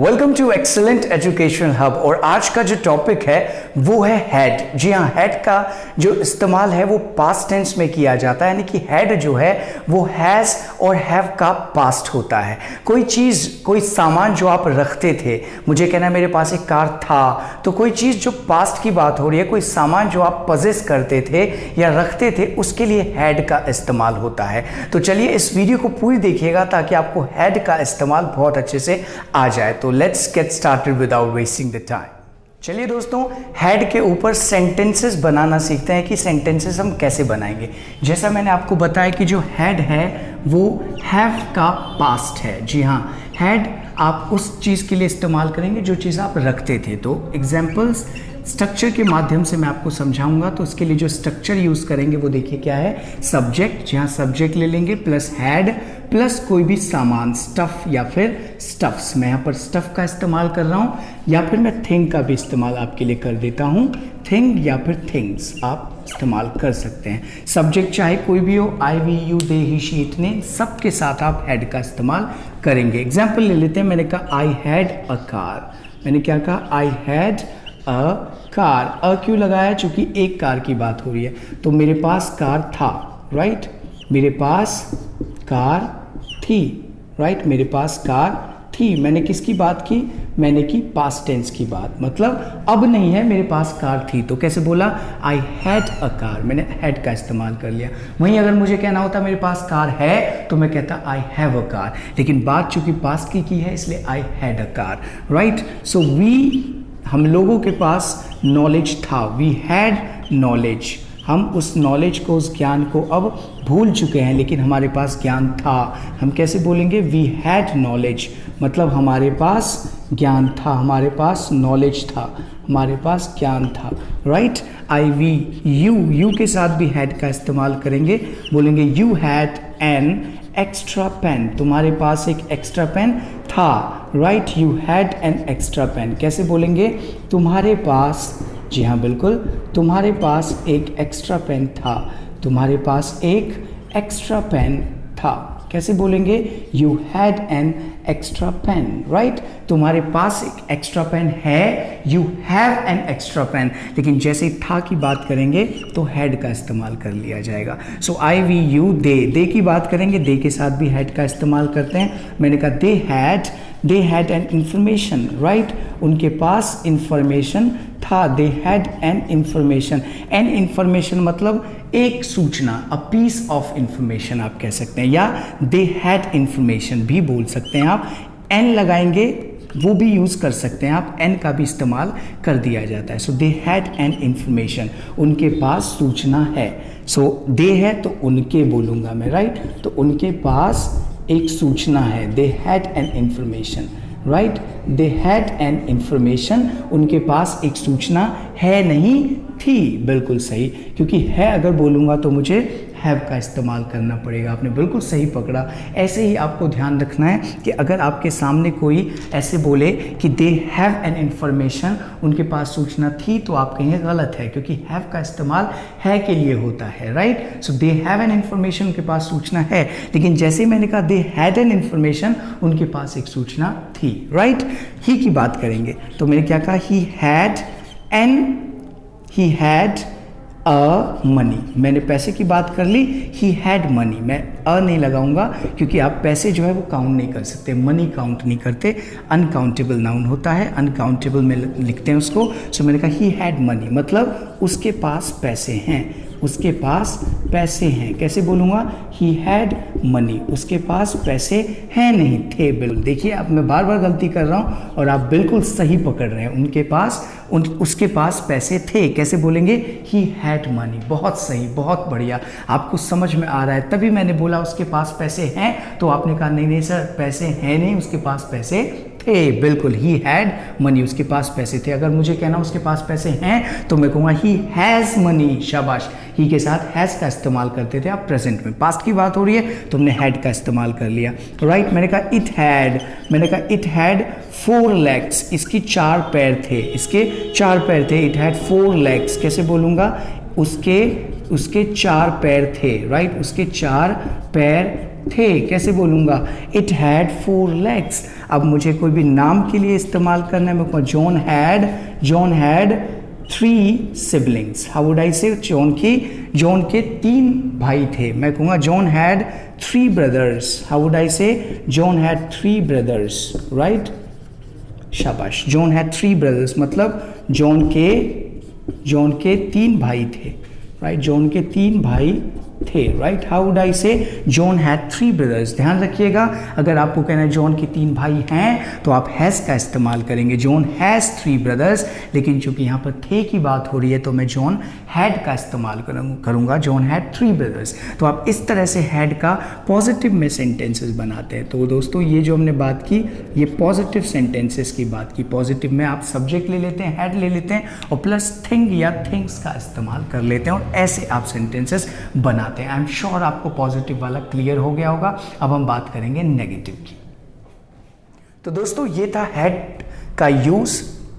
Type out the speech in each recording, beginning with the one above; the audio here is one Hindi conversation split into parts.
Welcome to excellent educational hub. और आज का जो टॉपिक है वो है हैड। जी हाँ, हैड का जो इस्तेमाल है वो पास्ट टेंस में किया जाता है, यानी कि हैड जो है वो हैज़ और हैव का पास्ट होता है। कोई चीज़, कोई सामान जो आप रखते थे, मुझे कहना है मेरे पास एक कार था, तो कोई चीज़ जो पास्ट की बात हो रही है, कोई सामान जो आप पजेस करते थे या रखते थे, उसके लिए हैड का इस्तेमाल होता है। तो चलिए इस वीडियो को पूरी देखिएगा ताकि आपको हैड का इस्तेमाल बहुत अच्छे से आ जाए। तो let's get started without wasting the time. चलिए दोस्तों, हैड के ऊपर सेंटेंसेस बनाना सीखते हैं कि सेंटेंसेस हम कैसे बनाएंगे। जैसा मैंने आपको बताया कि जो हैड है वो हैव का पास्ट है। जी हाँ, हैड आप उस चीज़ के लिए इस्तेमाल करेंगे जो चीज़ आप रखते थे। तो एग्जाम्पल्स स्ट्रक्चर के माध्यम से मैं आपको समझाऊंगा। तो उसके लिए जो स्ट्रक्चर यूज़ करेंगे वो देखिए क्या है, सब्जेक्ट। जहाँ सब्जेक्ट ले लेंगे प्लस हैड प्लस कोई भी सामान, स्टफ़ या फिर स्टफ्स। मैं यहाँ पर स्टफ़ का इस्तेमाल कर रहा हूँ, या फिर मैं थिंग का भी इस्तेमाल आपके लिए कर देता हूँ। थिंग या फिर थिंग्स आप इस्तेमाल कर सकते हैं। सब्जेक्ट चाहे कोई भी हो, I, we, you, they, he, she, इतने सब के साथ आप हैड का इस्तेमाल करेंगे। एग्जाम्पल ले लेते हैं। मैंने कहा आई हैड अ कार। मैंने क्या कहा, आई हैड अ कार। अ क्यों लगाया? चूंकि एक कार की बात हो रही है, तो मेरे पास कार था, राइट। मेरे पास कार थी, राइट। मेरे पास कार थी। मैंने किसकी बात की? मैंने की पास्ट टेंस की बात, मतलब अब नहीं है, मेरे पास कार थी। तो कैसे बोला? आई हैड अ कार। मैंने हैड का इस्तेमाल कर लिया। वहीं अगर मुझे कहना होता मेरे पास कार है, तो मैं कहता आई हैव अ कार। लेकिन बात चूंकि पास्ट की है, इसलिए I had a car, right. So हम लोगों के पास नॉलेज था, वी हैड नॉलेज। हम उस नॉलेज को, उस ज्ञान को अब भूल चुके हैं, लेकिन हमारे पास ज्ञान था। हम कैसे बोलेंगे? वी हैड नॉलेज, मतलब हमारे पास ज्ञान था, हमारे पास नॉलेज था, हमारे पास ज्ञान था, राइट। आई, वी, यू के साथ भी हैड का इस्तेमाल करेंगे। बोलेंगे you had an extra pen. तुम्हारे पास एक एक्स्ट्रा पेन था, right. You had an extra pen. कैसे बोलेंगे? तुम्हारे पास, जी हाँ बिल्कुल, तुम्हारे पास एक एक्स्ट्रा पेन था। तुम्हारे पास एक एक्स्ट्रा पेन था। कैसे बोलेंगे? You had an extra pen, right. तुम्हारे पास एक एक्स्ट्रा पेन है, you have an extra pen. लेकिन जैसे ही था की बात करेंगे तो हैड का इस्तेमाल कर लिया जाएगा। सो आई, वी, यू, दे की बात करेंगे, दे के साथ भी हैड का इस्तेमाल करते हैं। मैंने कहा they had an information, right. उनके पास इंफॉर्मेशन था, they had an information. An information मतलब एक सूचना, अ पीस ऑफ इंफॉर्मेशन आप कह सकते हैं, या दे हैड इंफॉर्मेशन भी बोल सकते हैं आप। एन लगाएंगे वो भी यूज़ कर सकते हैं आप, एन का भी इस्तेमाल कर दिया जाता है। सो दे हैड एन इंफॉर्मेशन, उनके पास सूचना है। सो दे है तो उनके बोलूँगा मैं, राइट। तो उनके पास एक सूचना है, they had an information, right. They had an information, उनके पास एक सूचना है, नहीं थी। बिल्कुल सही, क्योंकि है अगर बोलूँगा तो मुझे हैव का इस्तेमाल करना पड़ेगा। आपने बिल्कुल सही पकड़ा। ऐसे ही आपको ध्यान रखना है कि अगर आपके सामने कोई ऐसे बोले कि दे हैव एन इंफॉर्मेशन, उनके पास सूचना थी, तो आप कहेंगे गलत है, क्योंकि हैव का इस्तेमाल है के लिए होता है, right. So they have an information, उनके पास सूचना है। लेकिन जैसे मैंने कहा दे हैड एन इंफॉर्मेशन, उनके पास एक सूचना थी, राइट। ही की बात करेंगे तो मैंने क्या कहा, ही हैड अ मनी। मैंने पैसे की बात कर ली, ही हैड मनी। मैं अ नहीं लगाऊंगा, क्योंकि आप पैसे जो है वो काउंट नहीं कर सकते, मनी काउंट नहीं करते, अनकाउंटेबल नाउन होता है, अनकाउंटेबल में लिखते हैं उसको। सो मैंने कहा ही हैड मनी, मतलब उसके पास पैसे हैं, उसके पास पैसे हैं। कैसे बोलूँगा? ही हैड मनी, उसके पास पैसे हैं, नहीं थे। बिल्कुल, देखिए अब मैं बार बार गलती कर रहा हूँ और आप बिल्कुल सही पकड़ रहे हैं। उनके पास, उसके पास पैसे थे। कैसे बोलेंगे? He had money. बहुत सही, बहुत बढ़िया, आपको समझ में आ रहा है। तभी मैंने बोला उसके पास पैसे हैं, तो आपने कहा नहीं नहीं सर पैसे हैं नहीं, उसके पास पैसे थे। बिल्कुल, ही हैड मनी, उसके पास पैसे थे। अगर मुझे कहना उसके पास पैसे हैं तो मैं कहूँगा ही हैज़ मनी। शाबाश, ही के साथ हैज़ का इस्तेमाल करते थे आप प्रेजेंट में। पास्ट की बात हो रही है तो हमने हैड का इस्तेमाल कर लिया, राइट। मैंने कहा इट हैड 4 legs, इसकी 4 पैर थे, इसके 4 पैर थे। It had 4 legs। कैसे बोलूँगा? उसके 4 पैर थे, राइट। उसके 4 पैर थे, कैसे बोलूँगा, इट हैड 4 legs। अब मुझे कोई भी नाम के लिए इस्तेमाल करना है, मैं कहूँ John had 3 siblings। How would I से, जॉन के 3 भाई थे, मैं कहूँगा John had 3 brothers। How would I से, जॉन हैड 3 brothers, राइट, शाबाश। जॉन हैड 3 brothers मतलब जॉन के 3 भाई थे, राइट, जॉन के 3 भाई थे, राइट। हाउ वुड आई से, जॉन हैड 3 brothers। ध्यान रखिएगा, अगर आपको कहना है जॉन के 3 भाई हैं तो आप हैज़ का इस्तेमाल करेंगे, जॉन हैज़ 3 brothers। लेकिन चूंकि यहाँ पर थे की बात हो रही है तो मैं जॉन हैड का इस्तेमाल करूँगा, जॉन हैड 3 brothers। तो आप इस तरह से हैड का पॉजिटिव में सेंटेंसेस बनाते हैं। तो दोस्तों ये जो हमने बात की, ये पॉजिटिव सेंटेंसेस की बात की। पॉजिटिव में आप सब्जेक्ट ले लेते हैं, हैड ले लेते हैं और प्लस थिंग या थिंग्स का इस्तेमाल कर लेते हैं और ऐसे आप सेंटेंसेस बनाते हैं। आई एम श्योर आपको पॉजिटिव वाला क्लियर हो गया होगा। अब हम बात करेंगे नेगेटिव की। तो दोस्तों ये था हैड का यूज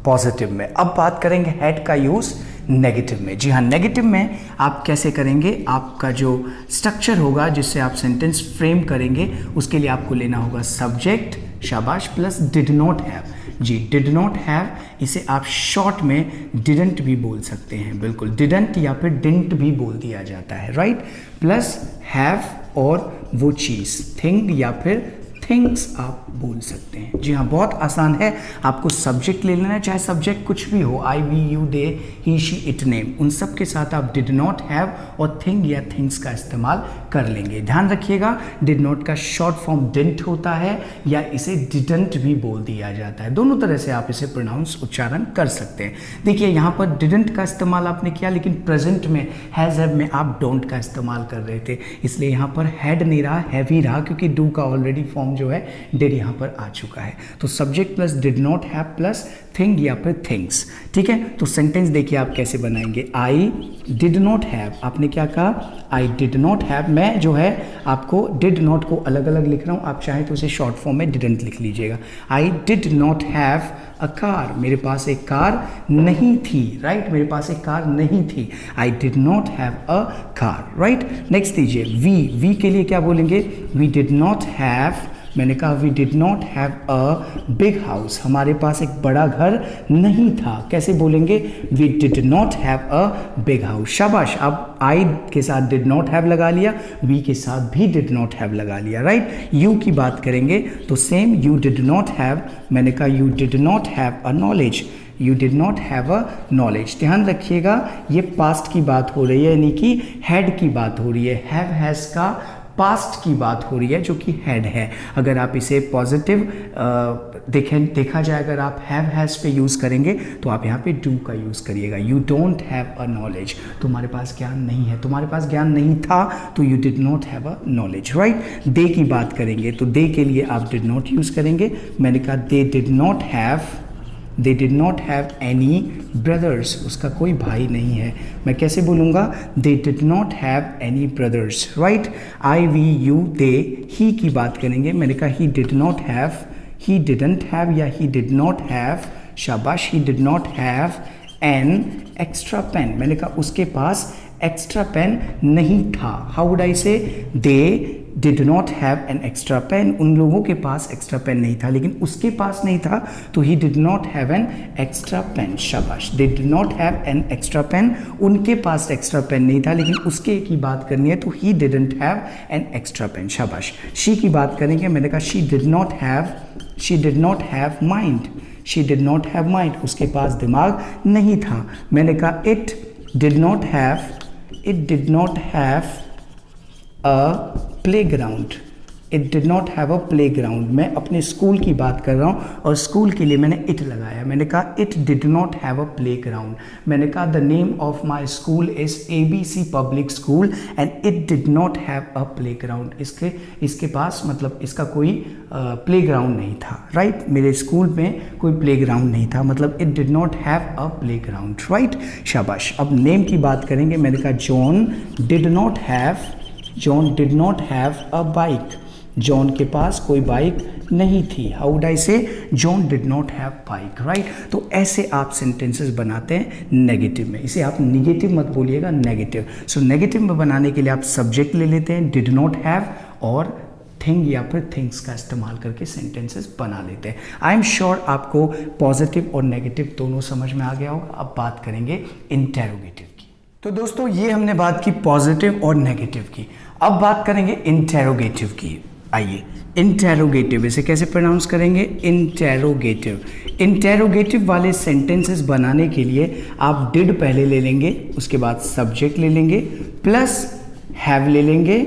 पॉजिटिव में। अब बात करेंगे हैड का यूज नेगेटिव में। जी हाँ, नेगेटिव में आप कैसे करेंगे, आपका जो स्ट्रक्चर होगा जिससे आप सेंटेंस फ्रेम करेंगे, उसके लिए आपको लेना होगा सब्जेक्ट, शाबाश, प्लस डिड नॉट हैव। जी, डिड नॉट हैव, इसे आप शॉर्ट में डिडंट भी बोल सकते हैं, बिल्कुल डिडंट या फिर डिंट भी बोल दिया जाता है, राइट, प्लस हैव और वो चीज़, थिंग या फिर थिंग्स आप बोल सकते हैं। जी हाँ, बहुत आसान है। आपको सब्जेक्ट ले लेना है, चाहे सब्जेक्ट कुछ भी हो, I, we, you, they, he, she, it, name, उन सब के साथ आप डिड नॉट हैव और थिंग या थिंग्स का इस्तेमाल कर लेंगे। ध्यान रखिएगा, डिड नॉट का शॉर्ट फॉर्म डिडंट होता है या इसे डिडंट भी बोल दिया जाता है। दोनों तरह से आप इसे प्रोनाउंस उच्चारण कर सकते हैं। देखिए यहाँ पर डिडंट का इस्तेमाल आपने किया, लेकिन प्रेजेंट में हैज़ हैव में आप डोंट का इस्तेमाल कर रहे थे, इसलिए यहाँ पर हैड नहीं रहा, हैव ही रहा, क्योंकि डू का ऑलरेडी फॉर्म जो है डिड यहाँ पर आ चुका है। तो subject plus did not have plus thing या फिर थिंग्स, ठीक है। तो सेंटेंस देखिए आप कैसे बनाएंगे। आई डिड नॉट हैव, आपने क्या कहा, आई डिड नॉट हैव। मैं जो है आपको डिड नॉट को अलग अलग लिख रहा हूँ, आप चाहें तो उसे शॉर्ट फॉर्म में डिडंट लिख लीजिएगा। I did not have a car, मेरे पास एक कार नहीं थी, राइट, मेरे पास एक कार नहीं थी। I did not have a car, right. Next दीजिए वी के लिए क्या बोलेंगे, वी डिड नॉट हैव, मैंने कहा we did not have a big house, हमारे पास एक बड़ा घर नहीं था, कैसे बोलेंगे, we did not have a big house. शाबाश, अब आई के साथ डिड नॉट हैव लगा लिया, वी के साथ भी डिड नॉट हैव लगा लिया, राइट। यू की बात करेंगे तो same, you did not have, मैंने कहा you did not have a knowledge, you did not have a knowledge. ध्यान रखिएगा, ये पास्ट की बात हो रही है, यानी कि हैड की बात हो रही है, हैव हैज़ का पास्ट की बात हो रही है जो कि हैड है। अगर आप इसे पॉजिटिव देखा जाए, अगर आप हैव हैज़ पे यूज़ करेंगे तो आप यहाँ पे डू का यूज़ करिएगा। You don't have a knowledge, तुम्हारे पास ज्ञान नहीं है, तुम्हारे पास ज्ञान नहीं था तो you did not have a knowledge, right. They की बात करेंगे तो दे के लिए आप डिड नॉट यूज़ करेंगे, मैंने कहा they did not have any brothers, उसका कोई भाई नहीं है, मैं कैसे बोलूँगा, they did not have any brothers, right. I, we, you, they, he की बात करेंगे, मैंने कहा he did not have, he didn't have या ही डिड नॉट हैव, शाबाश, he did not have an extra pen, मैंने कहा उसके पास एक्स्ट्रा पेन नहीं था। How would I say, they did not have an extra pen, उन लोगों के पास एक्स्ट्रा पेन नहीं था, लेकिन उसके पास नहीं था तो he did not have an extra pen, शाबाश। They did not have an extra pen, उनके पास एक्स्ट्रा पेन नहीं था, लेकिन उसके की बात करनी है तो he didn't have an extra pen, शाबाश। शी की बात करेंगे, मैंने कहा she did not have mind, she did not have mind, उसके पास दिमाग नहीं था। मैंने कहा it did not have a playground, it did not have a playground, मैं अपने स्कूल की बात कर रहा हूँ और स्कूल के लिए मैंने इट लगाया, मैंने कहा it did not have a playground, मैंने कहा the name of my school is ABC public school and it did not have a playground, इसके पास मतलब इसका कोई प्लेग्राउंड नहीं था, राइट, मेरे स्कूल में कोई प्लेग्राउंड नहीं था, मतलब it did not have a playground, right, शाबाश। अब नेम की बात करेंगे, मैंने कहा John did not have a bike, John के पास कोई बाइक नहीं थी। हाउ वुड आई से, John did not have bike, right. तो ऐसे आप सेंटेंसेस बनाते हैं नेगेटिव में, इसे आप निगेटिव मत बोलिएगा, नेगेटिव। सो नेगेटिव में बनाने के लिए आप सब्जेक्ट ले लेते हैं डिड नॉट हैव और थिंग या फिर थिंग्स का इस्तेमाल करके सेंटेंसेस बना लेते हैं। आई एम श्योर आपको पॉजिटिव और नेगेटिव दोनों समझ में आ गया होगा। अब बात करेंगे इंटेरोगेटिव की। तो दोस्तों ये हमने बात की पॉजिटिव और नेगेटिव की, अब बात करेंगे इंटेरोगेटिव की। आइए, इंटेरोगेटिव इसे कैसे प्रोनाउंस करेंगे? इंटेरोगेटिव। इंटेरोगेटिव वाले सेंटेंसेस बनाने के लिए आप डिड पहले ले लेंगे, उसके बाद सब्जेक्ट ले लेंगे, प्लस हैव ले लेंगे,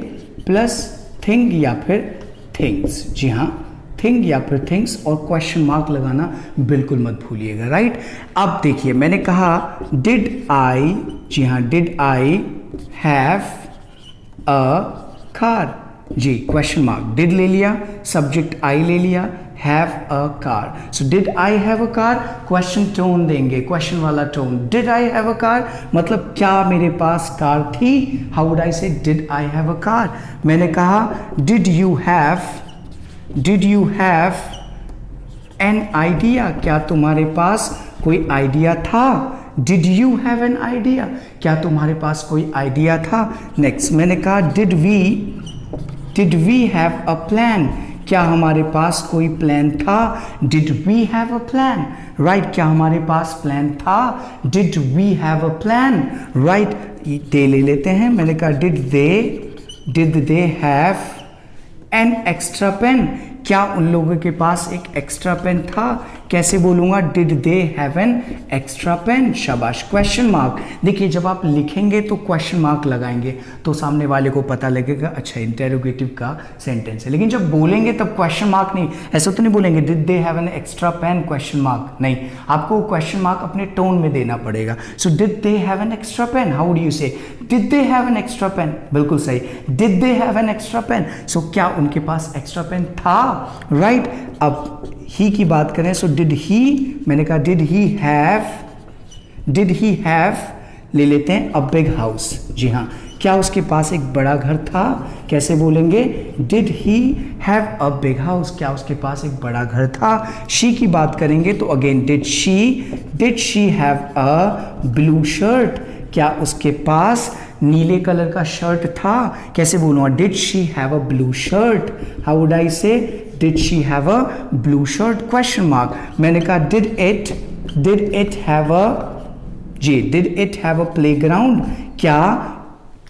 प्लस थिंग या फिर थिंग्स। जी हाँ, थिंग या फिर थिंग्स, और क्वेश्चन मार्क लगाना बिल्कुल मत भूलिएगा, राइट। अब देखिए मैंने कहा डिड आई, जी हाँ, did I have a car, जी क्वेश्चन मार्क, डिड ले लिया, सब्जेक्ट आई ले लिया, have a car. So did I have a car, question tone देंगे, क्वेश्चन वाला tone. Did I have a car मतलब क्या मेरे पास कार थी? How would I say did I have a car? मैंने कहा did you have an idea, क्या तुम्हारे पास कोई आइडिया था? Did you have an idea, क्या तुम्हारे पास कोई आइडिया था? नेक्स्ट मैंने कहा did we have a plan, क्या हमारे पास कोई प्लान था? Did we have a plan, right, क्या हमारे पास प्लान था? Did we have a plan, right. They ले लेते हैं, मैंने कहा did they have an extra pen, क्या उन लोगों के पास एक एक्स्ट्रा पेन था? कैसे बोलूंगा? Did they have an extra pen, शाबाश, क्वेश्चन मार्क। देखिए जब आप लिखेंगे तो क्वेश्चन मार्क लगाएंगे तो सामने वाले को पता लगेगा अच्छा इंटेरोगेटिव का सेंटेंस है, लेकिन जब बोलेंगे तब क्वेश्चन मार्क नहीं, ऐसा तो नहीं बोलेंगे did they have an extra pen question mark, नहीं, आपको क्वेश्चन मार्क अपने टोन में देना पड़ेगा। So did they have an extra pen, how do you say? Did they have an extra pen, बिल्कुल सही, did they have an extra pen. सो क्या उनके पास एक्स्ट्रा पेन था, राइट। अब ही की बात करें, सो डिड ही, मैंने कहा डिड ही हैव ले लेते हैं अ बिग हाउस, जी हाँ, क्या उसके पास एक बड़ा घर था? कैसे बोलेंगे? Did he have a big house, क्या उसके पास एक बड़ा घर था? शी की बात करेंगे तो again did she have a blue shirt, क्या उसके पास नीले कलर का शर्ट था? कैसे बोलूँगा? Did she have a blue shirt, how would I say? Did she have a blue shirt, question mark. मैंने कहा did it have a playground,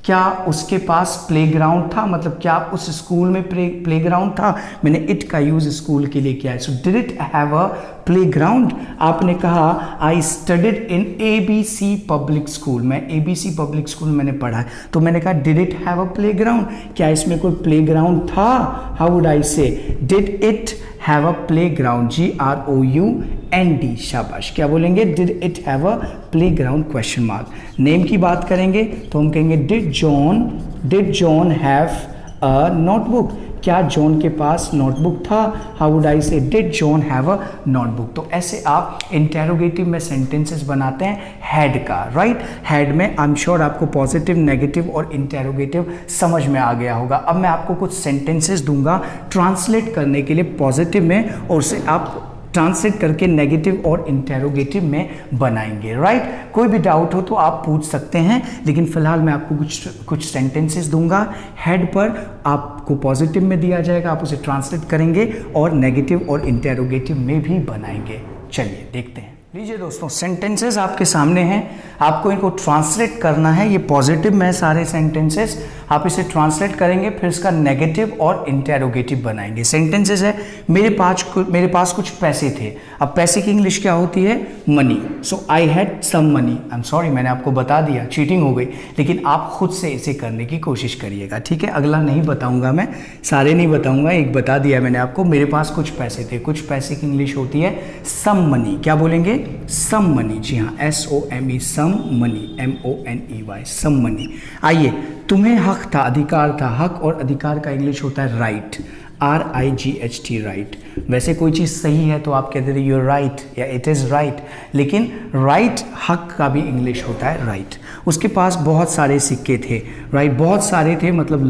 क्या उसके पास प्लेग्राउंड था, मतलब क्या उस स्कूल में प्लेग्राउंड था? मैंने इट का यूज स्कूल के लिए किया है। So did it have a playground. आपने कहा I studied in ABC public school, मैं ABC पब्लिक स्कूल मैंने पढ़ा है, तो मैंने कहा did it have a playground, क्या इसमें कोई प्लेग्राउंड था? How would I say? Did it have a playground, GROUND, शाबाश, क्या बोलेंगे? Did it have a playground, question mark. Name की बात करेंगे तो हम कहेंगे did John have a notebook, क्या जॉन के पास नोटबुक था? How would I say? Did John have a notebook. तो ऐसे आप इंटेरोगेटिव में सेंटेंसेस बनाते हैं हैड का, राइट। हैड में आई एम श्योर आपको पॉजिटिव, नेगेटिव और इंटेरोगेटिव समझ में आ गया होगा। अब मैं आपको कुछ सेंटेंसेस दूंगा ट्रांसलेट करने के लिए पॉजिटिव में, और उसे आप ट्रांसलेट करके नेगेटिव और इंटेरोगेटिव में बनाएंगे, राइट। कोई भी डाउट हो तो आप पूछ सकते हैं, लेकिन फिलहाल मैं आपको कुछ सेंटेंसेस दूंगा हेड पर, आपको पॉजिटिव में दिया जाएगा, आप उसे ट्रांसलेट करेंगे और नेगेटिव और इंटेरोगेटिव में भी बनाएंगे। चलिए देखते हैं। लीजिए दोस्तों, सेंटेंसेस आपके सामने हैं, आपको इनको ट्रांसलेट करना है। ये पॉजिटिव में सारे सेंटेंसेस, आप इसे ट्रांसलेट करेंगे, फिर इसका नेगेटिव और इंटेरोगेटिव बनाएंगे। सेंटेंसेस है मेरे पास कुछ पैसे थे। अब पैसे की इंग्लिश क्या होती है? Money. So I had some money. I am sorry, मैंने आपको बता दिया, चीटिंग हो गई, लेकिन आप खुद से इसे करने की कोशिश करिएगा, ठीक है। अगला नहीं बताऊंगा मैं, सारे नहीं बताऊंगा, एक बता दिया मैंने आपको। मेरे पास कुछ पैसे थे, कुछ पैसे की इंग्लिश होती है सम मनी। क्या बोलेंगे? सम मनी, जी हाँ, SOME, some money, MONEY, some money. आइए, तुम्हें हक था, अधिकार था। हक और अधिकार का इंग्लिश होता है राइट, RIGHT, राइट। वैसे कोई चीज़ सही है तो आप कहते थे यूर राइट या इट इज़ राइट, लेकिन राइट, हक का भी इंग्लिश होता है राइट। उसके पास बहुत सारे सिक्के थे, राइट, बहुत सारे थे मतलब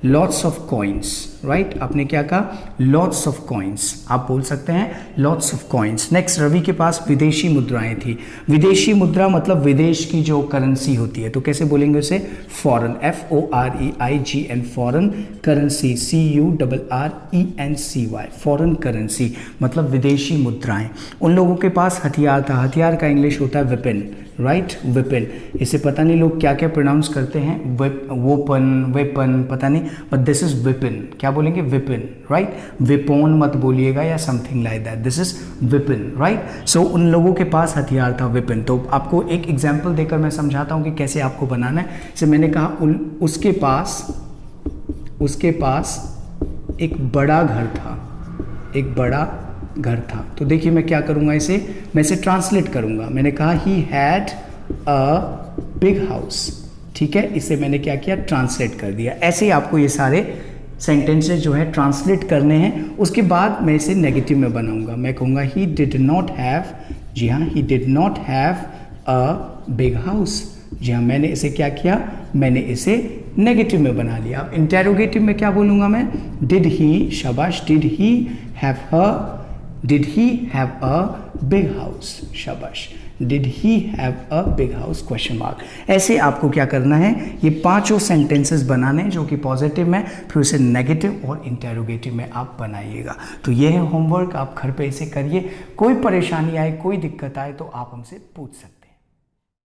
लॉट्स ऑफ कॉइन्स, राइट, आपने क्या कहा, लॉट्स ऑफ कॉइन्स, आप बोल सकते हैं lots of coins. Next, Ravi के पास विदेशी मुद्राएं थी। विदेशी मुद्रा मतलब विदेश की जो करेंसी होती है, तो कैसे बोलेंगे उसे, foreign, FOREIGN, foreign currency, CURRENCY, foreign currency मतलब विदेशी मुद्राएं। उन लोगों के पास हथियार था, हथियार का इंग्लिश होता है वेपन, राइट, वेपन। इसे पता नहीं लोग क्या क्या प्रोनाउंस करते हैं, वेपन पता नहीं, बट दिस इज वेपन। क्या बोलेंगे, वेपन, राइट, वेपन मत बोलिएगा या something like that, this is weapon, right. So उन लोगों के पास हथियार था, वेपन। तो आपको एक एग्जाम्पल देकर मैं समझाता हूँ कि कैसे आपको बनाना है। जैसे मैंने कहा उसके पास एक बड़ा घर था, एक बड़ा घर था। तो देखिए मैं क्या करूंगा, मैं इसे ट्रांसलेट करूंगा। मैंने कहा he had a big house, ठीक है, इसे मैंने क्या किया, ट्रांसलेट कर दिया। ऐसे ही आपको ये सारे सेंटेंसेस जो है ट्रांसलेट करने हैं। उसके बाद मैं इसे नेगेटिव में बनाऊंगा। मैं कहूँगा ही डिड नॉट हैव, जी हाँ, he did not have a big house. जी हाँ, मैंने इसे क्या किया, मैंने इसे नेगेटिव में बना लिया। अब इंटेरोगेटिव में क्या बोलूँगा मैं, डिड ही, शाबाश, did he have a big house, शाबाश, did he have a big house, question mark. ऐसे आपको क्या करना है, ये पांचों सेंटेंसेस बनाने हैं जो कि पॉजिटिव में, फिर उसे नेगेटिव और इंटेरोगेटिव में आप बनाइएगा। तो ये है होमवर्क, आप घर पे इसे करिए। कोई परेशानी आए, कोई दिक्कत आए तो आप हमसे पूछ सकते हैं।